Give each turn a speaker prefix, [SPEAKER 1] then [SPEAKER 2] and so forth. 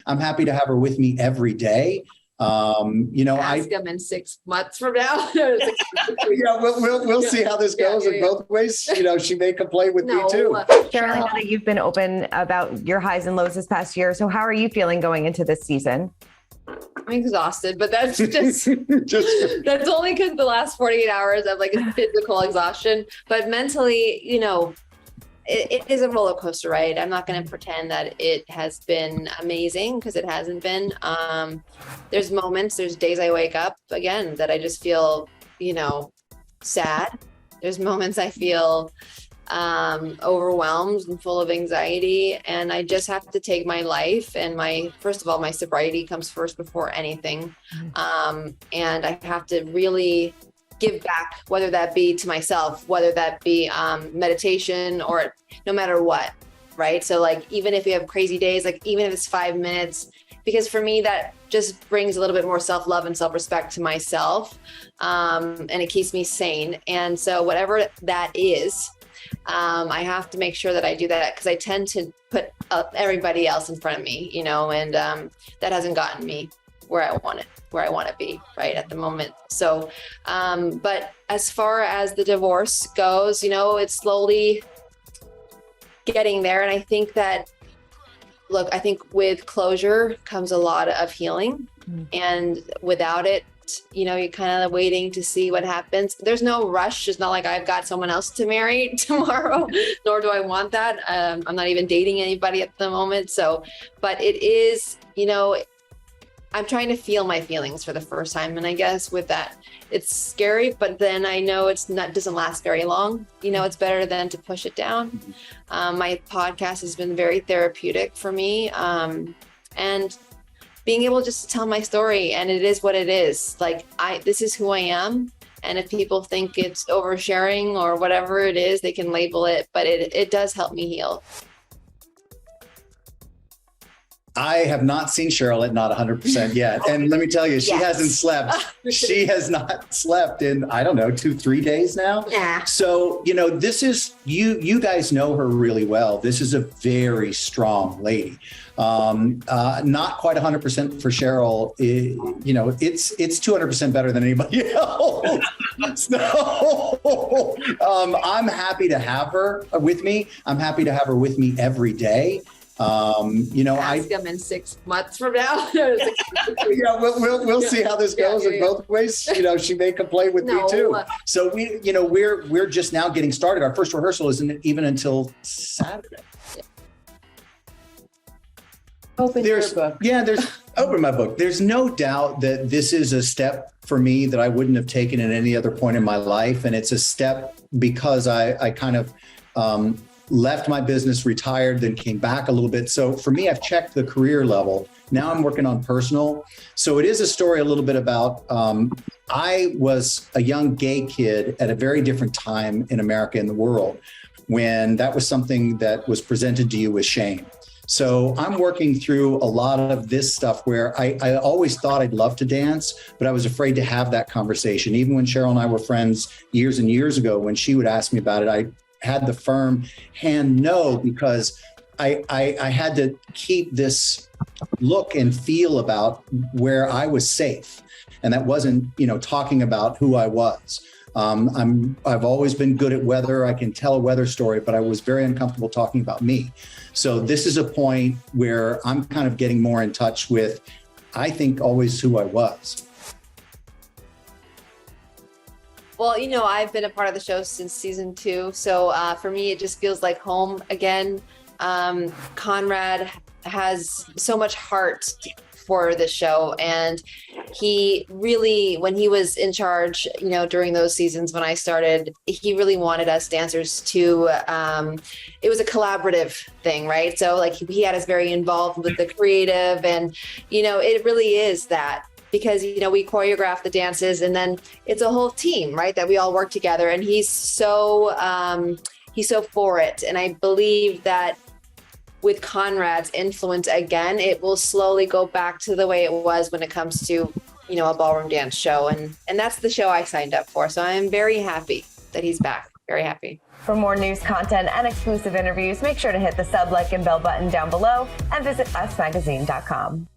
[SPEAKER 1] I'm happy to have her with me every day.
[SPEAKER 2] Ask him in 6 months from now.
[SPEAKER 1] We'll see how this goes in both ways. She may complain with me too.
[SPEAKER 3] Cheryl, I know that you've been open about your highs and lows this past year. So how are you feeling going into this season?
[SPEAKER 2] I'm exhausted, but that's just that's only because the last 48 hours of like physical exhaustion, but mentally, it is a roller coaster ride. I'm not going to pretend that it has been amazing because it hasn't been. There's days I wake up again that I just feel, sad. There's moments I feel overwhelmed and full of anxiety, and I just have to take my life and first of all, my sobriety comes first before anything. And I have to really give back, whether that be to myself, whether that be meditation or no matter what, right? So like, even if you have crazy days, like even if it's 5 minutes, because for me, that just brings a little bit more self-love and self-respect to myself. And it keeps me sane. And so whatever that is, I have to make sure that I do that because I tend to put everybody else in front of me, and that hasn't gotten me where I want to be right at the moment. So, but as far as the divorce goes, it's slowly getting there. And I think that, I think with closure comes a lot of healing, and without it, you're kind of waiting to see what happens. There's no rush. It's not like I've got someone else to marry tomorrow, nor do I want that. I'm not even dating anybody at the moment. So, but it is, I'm trying to feel my feelings for the first time. And I guess with that, it's scary, but then I know doesn't last very long. It's better than to push it down. My podcast has been very therapeutic for me. And being able just to tell my story, and it is what it is. Like this is who I am. And if people think it's oversharing or whatever it is, they can label it, but it does help me heal.
[SPEAKER 1] I have not seen Cheryl at not 100% yet. And let me tell you, she hasn't slept. She has not slept in, 2-3 days now.
[SPEAKER 2] Yeah.
[SPEAKER 1] So, this is, you guys know her really well. This is a very strong lady. Not quite 100% for Cheryl. It's 200% better than anybody else. So, I'm happy to have her with me. I'm happy to have her with me every day.
[SPEAKER 2] Ask him in 6 months from now.
[SPEAKER 1] We'll see how this goes in both ways. She may complain with me too. So we're just now getting started. Our first rehearsal isn't even until Saturday.
[SPEAKER 4] Open your book.
[SPEAKER 1] Open my book. There's no doubt that this is a step for me that I wouldn't have taken at any other point in my life. And it's a step because I kind of, left my business, retired, then came back a little bit. So for me, I've checked the career level. Now I'm working on personal. So it is a story a little bit about, I was a young gay kid at a very different time in America and the world when that was something that was presented to you with shame. So I'm working through a lot of this stuff where I always thought I'd love to dance, but I was afraid to have that conversation. Even when Cheryl and I were friends years and years ago, when she would ask me about it, I had the firm hand no, because I had to keep this look and feel about where I was safe. And that wasn't, talking about who I was. I've always been good at weather. I can tell a weather story, but I was very uncomfortable talking about me. So this is a point where I'm kind of getting more in touch with, I think, always who I was.
[SPEAKER 2] Well, I've been a part of the show since season 2. So for me, it just feels like home again. Conrad has so much heart for the show. And he really, when he was in charge, during those seasons when I started, he really wanted us dancers to, it was a collaborative thing, right? So like he had us very involved with the creative, and, it really is that. Because, we choreograph the dances and then it's a whole team, right? That we all work together, and he's so for it. And I believe that with Conrad's influence again, it will slowly go back to the way it was when it comes to, a ballroom dance show. And that's the show I signed up for. So I'm very happy that he's back. Very happy.
[SPEAKER 3] For more news content and exclusive interviews, make sure to hit the sub, like, and bell button down below and visit usmagazine.com.